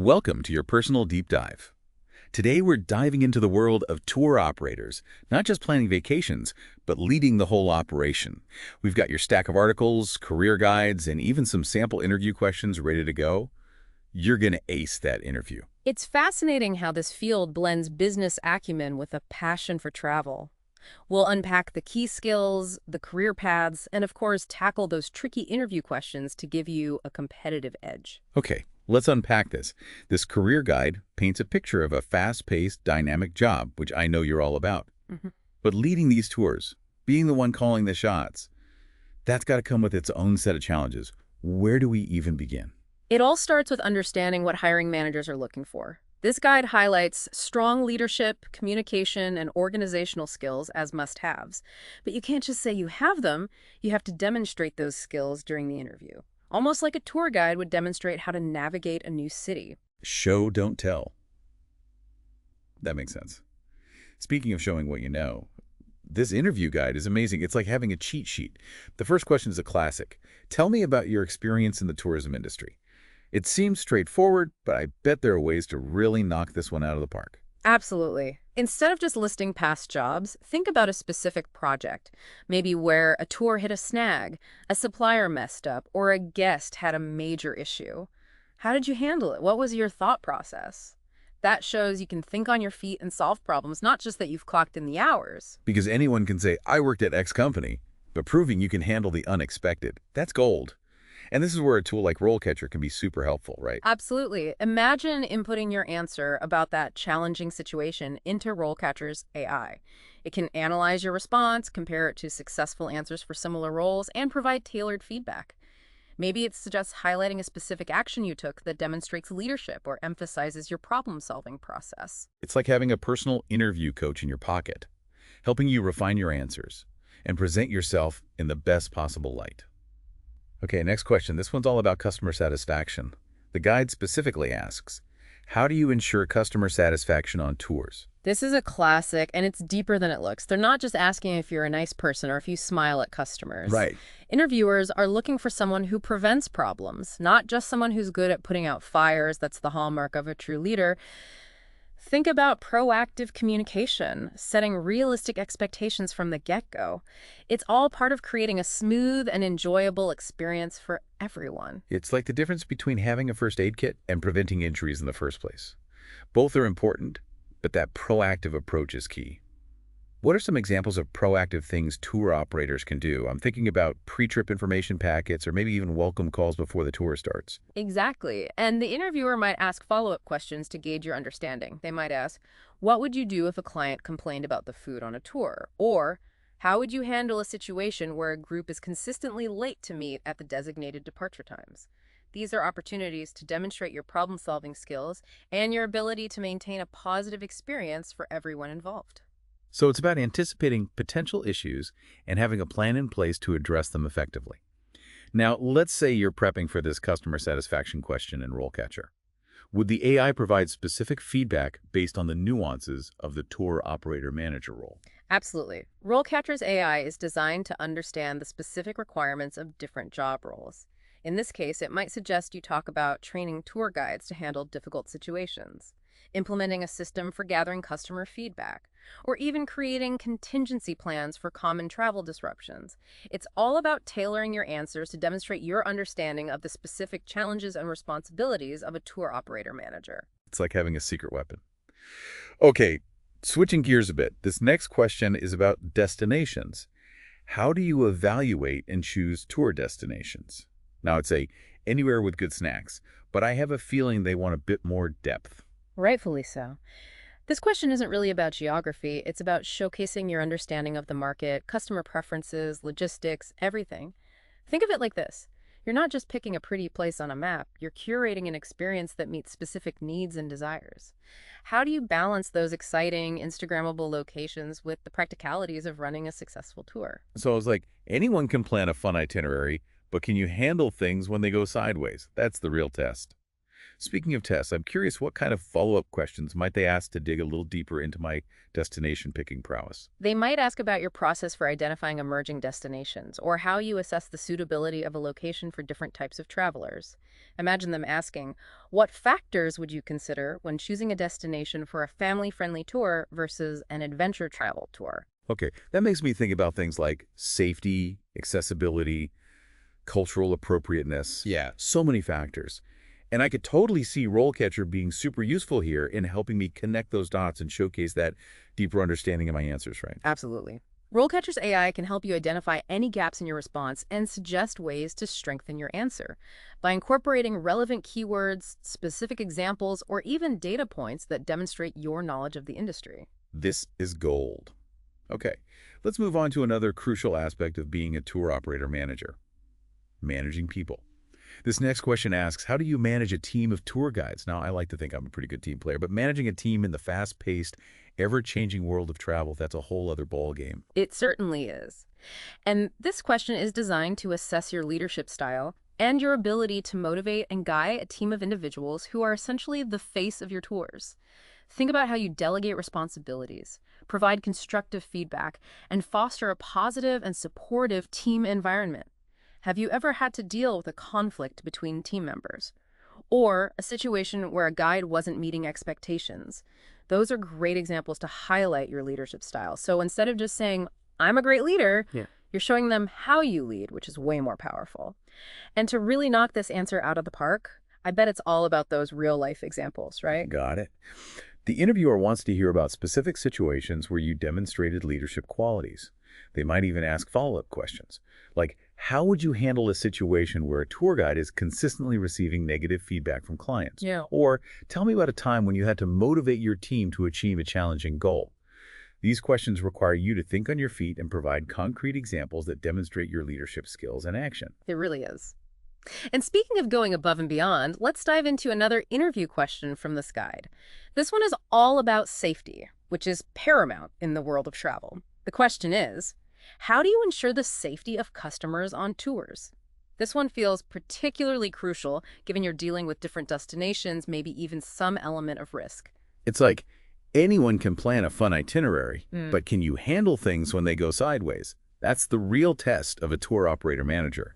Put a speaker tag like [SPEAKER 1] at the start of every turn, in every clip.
[SPEAKER 1] Welcome to your personal deep dive. Today we're diving into the world of tour operators, not just planning vacations, but leading the whole operation. We've got your stack of articles, career guides, and even some sample interview questions ready to go. You're going to ace that interview.
[SPEAKER 2] It's fascinating how this field blends business acumen with a passion for travel. We'll unpack the key skills, the career paths, and of course tackle those tricky interview questions to give you a competitive edge.
[SPEAKER 1] Okay, let's unpack this. This career guide paints a picture of a fast-paced, dynamic job, which I know you're all about. But leading these tours, being the one calling the shots, that's got to come with its own set of challenges. Where do we even begin?
[SPEAKER 2] It all starts with understanding what hiring managers are looking for. This guide highlights strong leadership, communication, and organizational skills as must-haves. But you can't just say you have them, you have to demonstrate those skills during the interview. Almost like a tour guide would demonstrate how to navigate a new city.
[SPEAKER 1] Show, don't tell. That makes sense. Speaking of showing what you know, this interview guide is amazing. It's like having a cheat sheet. The first question is a classic. Tell me about your experience in the tourism industry. It seems straightforward, but I bet there are ways to really knock this one out of the park.
[SPEAKER 2] Absolutely. Instead of just listing past jobs, think about a specific project. Maybe where a tour hit a snag, a supplier messed up, or a guest had a major issue. How did you handle it? What was your thought process? That shows you can think on your feet and solve problems, not just that you've clocked in the hours.
[SPEAKER 1] Because anyone can say, I worked at X company, but proving you can handle the unexpected, that's gold. And this is where a tool like RoleCatcher can be super helpful, right?
[SPEAKER 2] Absolutely. Imagine inputting your answer about that challenging situation into RoleCatcher's AI. It can analyze your response, compare it to successful answers for similar roles, and provide tailored feedback. Maybe it suggests highlighting a specific action you took that demonstrates leadership or emphasizes your problem-solving process.
[SPEAKER 1] It's like having a personal interview coach in your pocket, helping you refine your answers and present yourself in the best possible light. Okay, next question. This one's all about customer satisfaction. The guide specifically asks, how do you ensure customer satisfaction on tours?
[SPEAKER 2] This is a classic, and it's deeper than it looks. They're not just asking if you're a nice person or if you smile at customers.
[SPEAKER 1] Right.
[SPEAKER 2] Interviewers are looking for someone who prevents problems, not just someone who's good at putting out fires. That's the hallmark of a true leader. Think about proactive communication, setting realistic expectations from the get-go. It's all part of creating a smooth and enjoyable experience for everyone.
[SPEAKER 1] It's like the difference between having a first aid kit and preventing injuries in the first place. Both are important, but that proactive approach is key. What are some examples of proactive things tour operators can do? I'm thinking about pre-trip information packets or maybe even welcome calls before the tour starts.
[SPEAKER 2] Exactly. And the interviewer might ask follow-up questions to gauge your understanding. They might ask, what would you do if a client complained about the food on a tour? Or, how would you handle a situation where a group is consistently late to meet at the designated departure times? These are opportunities to demonstrate your problem-solving skills and your ability to maintain a positive experience for everyone involved.
[SPEAKER 1] So it's about anticipating potential issues and having a plan in place to address them effectively. Now, let's say you're prepping for this customer satisfaction question in RoleCatcher. Would the AI provide specific feedback based on the nuances of the tour operator manager role?
[SPEAKER 2] Absolutely. RoleCatcher's AI is designed to understand the specific requirements of different job roles. In this case, it might suggest you talk about training tour guides to handle difficult situations, implementing a system for gathering customer feedback, or even creating contingency plans for common travel disruptions. It's all about tailoring your answers to demonstrate your understanding of the specific challenges and responsibilities of a tour operator manager.
[SPEAKER 1] It's like having a secret weapon. Okay, switching gears a bit, this next question is about destinations. How do you evaluate and choose tour destinations? Now, I'd say anywhere with good snacks, but I have a feeling they want a bit more depth.
[SPEAKER 2] Rightfully so. This question isn't really about geography. It's about showcasing your understanding of the market, customer preferences, logistics, everything. Think of it like this. You're not just picking a pretty place on a map. You're curating an experience that meets specific needs and desires. How do you balance those exciting, Instagrammable locations with the practicalities of running a successful tour?
[SPEAKER 1] So I was like, anyone can plan a fun itinerary, but can you handle things when they go sideways? That's the real test. Speaking of tests, I'm curious what kind of follow-up questions might they ask to dig a little deeper into my destination picking prowess?
[SPEAKER 2] They might ask about your process for identifying emerging destinations, or how you assess the suitability of a location for different types of travelers. Imagine them asking, what factors would you consider when choosing a destination for a family-friendly tour versus an adventure travel tour?
[SPEAKER 1] Okay, that makes me think about things like safety, accessibility, cultural appropriateness.
[SPEAKER 3] Yeah.
[SPEAKER 1] So many factors. And I could totally see RoleCatcher being super useful here in helping me connect those dots and showcase that deeper understanding of my answers, right?
[SPEAKER 2] Absolutely. RoleCatcher's AI can help you identify any gaps in your response and suggest ways to strengthen your answer by incorporating relevant keywords, specific examples, or even data points that demonstrate your knowledge of the industry.
[SPEAKER 1] This is gold. Okay, let's move on to another crucial aspect of being a tour operator manager, managing people. This next question asks, how do you manage a team of tour guides? Now, I like to think I'm a pretty good team player, but managing a team in the fast-paced, ever-changing world of travel, that's a whole other ballgame.
[SPEAKER 2] It certainly is. And this question is designed to assess your leadership style and your ability to motivate and guide a team of individuals who are essentially the face of your tours. Think about how you delegate responsibilities, provide constructive feedback, and foster a positive and supportive team environment. Have you ever had to deal with a conflict between team members? Or a situation where a guide wasn't meeting expectations? Those are great examples to highlight your leadership style. So instead of just saying, I'm a great leader, you're showing them how you lead, which is way more powerful. And to really knock this answer out of the park, I bet it's all about those real-life examples, right?
[SPEAKER 1] Got it. The interviewer wants to hear about specific situations where you demonstrated leadership qualities. They might even ask follow-up questions, like, how would you handle a situation where a tour guide is consistently receiving negative feedback from clients?
[SPEAKER 2] Yeah.
[SPEAKER 1] Or tell me about a time when you had to motivate your team to achieve a challenging goal. These questions require you to think on your feet and provide concrete examples that demonstrate your leadership skills in action.
[SPEAKER 2] It really is. And speaking of going above and beyond, let's dive into another interview question from this guide. This one is all about safety, which is paramount in the world of travel. The question is, how do you ensure the safety of customers on tours? This one feels particularly crucial given you're dealing with different destinations, maybe even some element of risk.
[SPEAKER 1] It's like anyone can plan a fun itinerary, but can you handle things when they go sideways? That's the real test of a tour operator manager.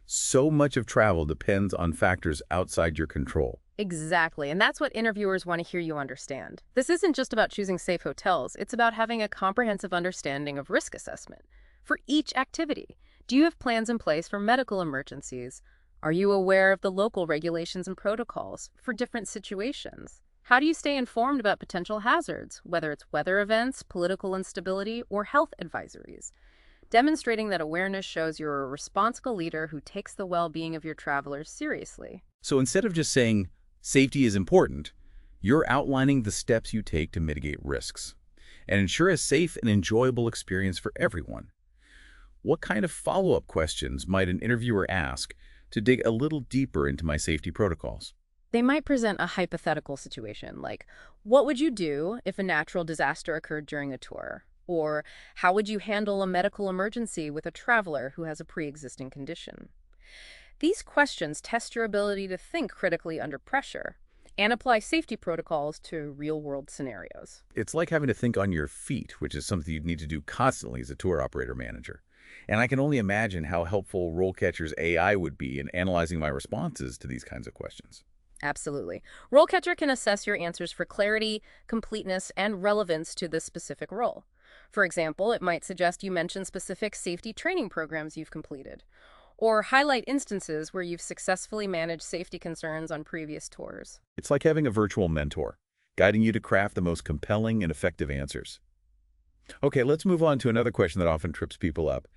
[SPEAKER 1] So much of travel depends on factors outside your control.
[SPEAKER 2] Exactly, and that's what interviewers want to hear you understand. This isn't just about choosing safe hotels, it's about having a comprehensive understanding of risk assessment for each activity. Do you have plans in place for medical emergencies? Are you aware of the local regulations and protocols for different situations? How do you stay informed about potential hazards, whether it's weather events, political instability, or health advisories? Demonstrating that awareness shows you're a responsible leader who takes the well-being of your travelers seriously.
[SPEAKER 1] So instead of just saying, safety is important, you're outlining the steps you take to mitigate risks and ensure a safe and enjoyable experience for everyone. What kind of follow-up questions might an interviewer ask to dig a little deeper into my safety protocols?
[SPEAKER 2] They might present a hypothetical situation, like, what would you do if a natural disaster occurred during a tour? Or how would you handle a medical emergency with a traveler who has a pre-existing condition? These questions test your ability to think critically under pressure and apply safety protocols to real-world scenarios.
[SPEAKER 1] It's like having to think on your feet, which is something you'd need to do constantly as a tour operator manager. And I can only imagine how helpful RoleCatcher's AI would be in analyzing my responses to these kinds of questions.
[SPEAKER 2] Absolutely. RoleCatcher can assess your answers for clarity, completeness, and relevance to this specific role. For example, it might suggest you mention specific safety training programs you've completed, or highlight instances where you've successfully managed safety concerns on previous tours.
[SPEAKER 1] It's like having a virtual mentor, guiding you to craft the most compelling and effective answers. Okay, let's move on to another question that often trips people up.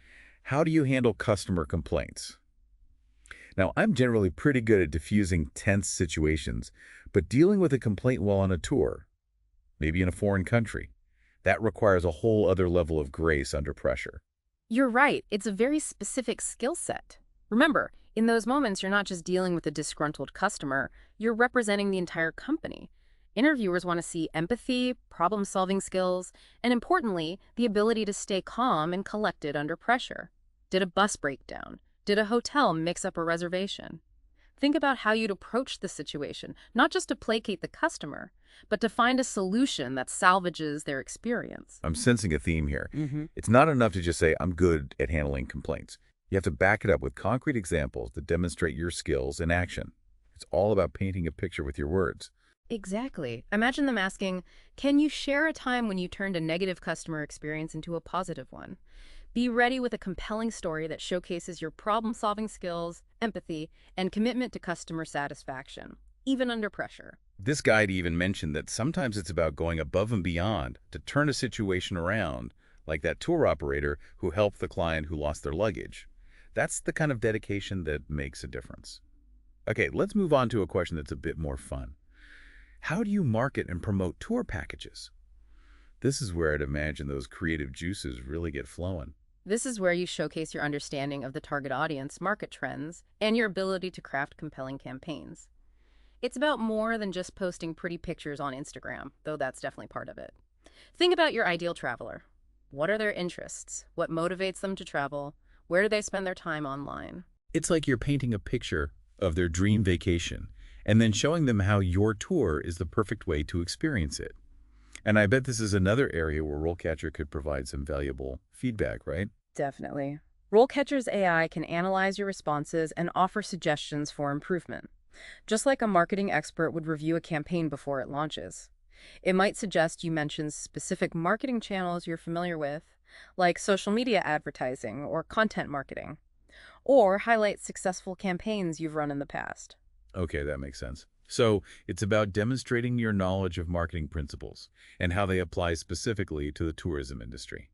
[SPEAKER 1] How do you handle customer complaints? Now, I'm generally pretty good at diffusing tense situations, but dealing with a complaint while on a tour, maybe in a foreign country, that requires a whole other level of grace under pressure.
[SPEAKER 2] You're right. It's a very specific skill set. Remember, in those moments, you're not just dealing with a disgruntled customer, you're representing the entire company. Interviewers want to see empathy, problem-solving skills, and importantly, the ability to stay calm and collected under pressure. Did a bus break down? Did a hotel mix up a reservation? Think about how you'd approach the situation, not just to placate the customer, but to find a solution that salvages their experience.
[SPEAKER 1] I'm sensing a theme here.
[SPEAKER 2] Hmm.
[SPEAKER 1] It's not enough to just say, I'm good at handling complaints. You have to back it up with concrete examples that demonstrate your skills in action. It's all about painting a picture with your words.
[SPEAKER 2] Exactly. Imagine them asking, can you share a time when you turned a negative customer experience into a positive one? Be ready with a compelling story that showcases your problem-solving skills, empathy, and commitment to customer satisfaction, even under pressure.
[SPEAKER 1] This guide even mentioned that sometimes it's about going above and beyond to turn a situation around, like that tour operator who helped the client who lost their luggage. That's the kind of dedication that makes a difference. Okay, let's move on to a question that's a bit more fun. How do you market and promote tour packages? This is where I'd imagine those creative juices really get flowing.
[SPEAKER 2] This is where you showcase your understanding of the target audience, market trends, and your ability to craft compelling campaigns. It's about more than just posting pretty pictures on Instagram, though that's definitely part of it. Think about your ideal traveler. What are their interests? What motivates them to travel? Where do they spend their time online?
[SPEAKER 1] It's like you're painting a picture of their dream vacation and then showing them how your tour is the perfect way to experience it. And I bet this is another area where RoleCatcher could provide some valuable feedback, right?
[SPEAKER 2] Definitely. RoleCatcher's AI can analyze your responses and offer suggestions for improvement, just like a marketing expert would review a campaign before it launches. It might suggest you mention specific marketing channels you're familiar with, like social media advertising or content marketing, or highlight successful campaigns you've run in the past.
[SPEAKER 1] Okay, that makes sense. So it's about demonstrating your knowledge of marketing principles and how they apply specifically to the tourism industry.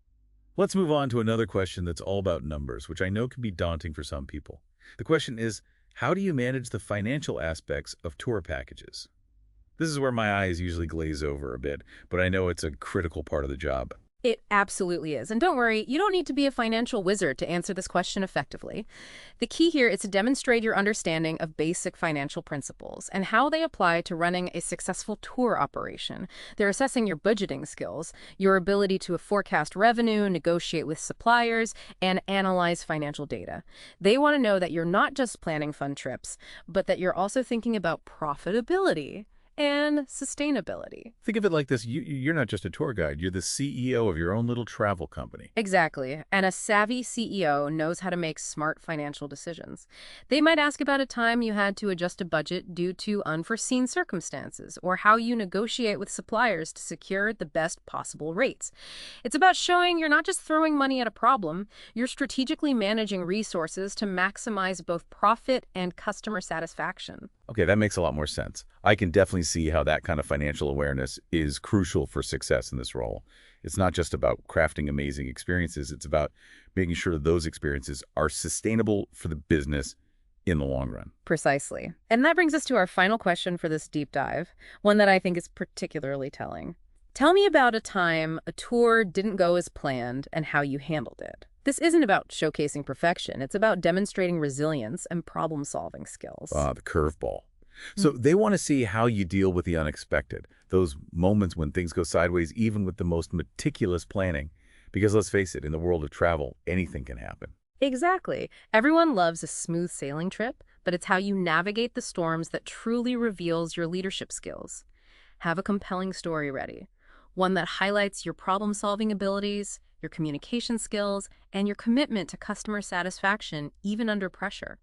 [SPEAKER 1] Let's move on to another question that's all about numbers, which I know can be daunting for some people. The question is, how do you manage the financial aspects of tour packages? This is where my eyes usually glaze over a bit, but I know it's a critical part of the job.
[SPEAKER 2] It absolutely is. And don't worry, you don't need to be a financial wizard to answer this question effectively. The key here is to demonstrate your understanding of basic financial principles and how they apply to running a successful tour operation. They're assessing your budgeting skills, your ability to forecast revenue, negotiate with suppliers, and analyze financial data. They want to know that you're not just planning fun trips, but that you're also thinking about profitability and sustainability.
[SPEAKER 1] Think of it like this. You're not just a tour guide. You're the CEO of your own little travel company.
[SPEAKER 2] Exactly. And a savvy CEO knows how to make smart financial decisions. They might ask about a time you had to adjust a budget due to unforeseen circumstances, or how you negotiate with suppliers to secure the best possible rates. It's about showing you're not just throwing money at a problem, you're strategically managing resources to maximize both profit and customer satisfaction.
[SPEAKER 1] Okay, that makes a lot more sense. I can definitely see how that kind of financial awareness is crucial for success in this role. It's not just about crafting amazing experiences. It's about making sure those experiences are sustainable for the business in the long run.
[SPEAKER 2] Precisely. And that brings us to our final question for this deep dive, one that I think is particularly telling. Tell me about a time a tour didn't go as planned and how you handled it. This isn't about showcasing perfection. It's about demonstrating resilience and problem-solving skills.
[SPEAKER 1] The curveball. So they want to see how you deal with the unexpected, those moments when things go sideways, even with the most meticulous planning. Because let's face it, in the world of travel, anything can happen.
[SPEAKER 2] Exactly. Everyone loves a smooth sailing trip, but it's how you navigate the storms that truly reveals your leadership skills. Have a compelling story ready, one that highlights your problem-solving abilities, your communication skills, and your commitment to customer satisfaction, even under pressure.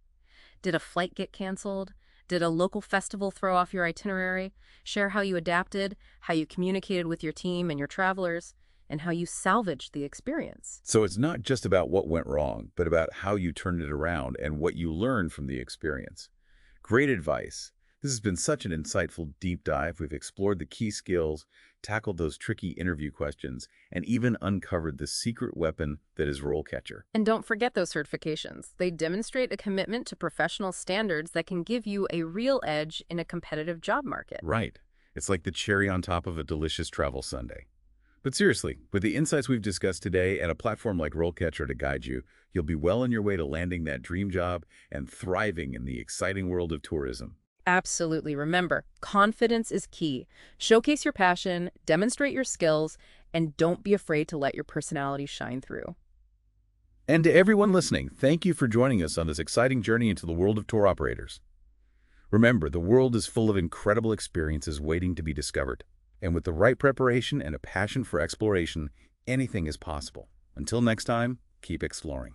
[SPEAKER 2] Did a flight get canceled? Did a local festival throw off your itinerary? Share how you adapted, how you communicated with your team and your travelers, and how you salvaged the experience.
[SPEAKER 1] So it's not just about what went wrong, but about how you turned it around and what you learned from the experience. Great advice. This has been such an insightful deep dive. We've explored the key skills, tackled those tricky interview questions, and even uncovered the secret weapon that is RoleCatcher.
[SPEAKER 2] And don't forget those certifications. They demonstrate a commitment to professional standards that can give you a real edge in a competitive job market.
[SPEAKER 1] Right. It's like the cherry on top of a delicious travel sundae. But seriously, with the insights we've discussed today and a platform like RoleCatcher to guide you, you'll be well on your way to landing that dream job and thriving in the exciting world of tourism.
[SPEAKER 2] Absolutely. Remember, confidence is key. Showcase your passion, demonstrate your skills, and don't be afraid to let your personality shine through.
[SPEAKER 1] And to everyone listening, thank you for joining us on this exciting journey into the world of tour operators. Remember, the world is full of incredible experiences waiting to be discovered. And with the right preparation and a passion for exploration, anything is possible. Until next time, keep exploring.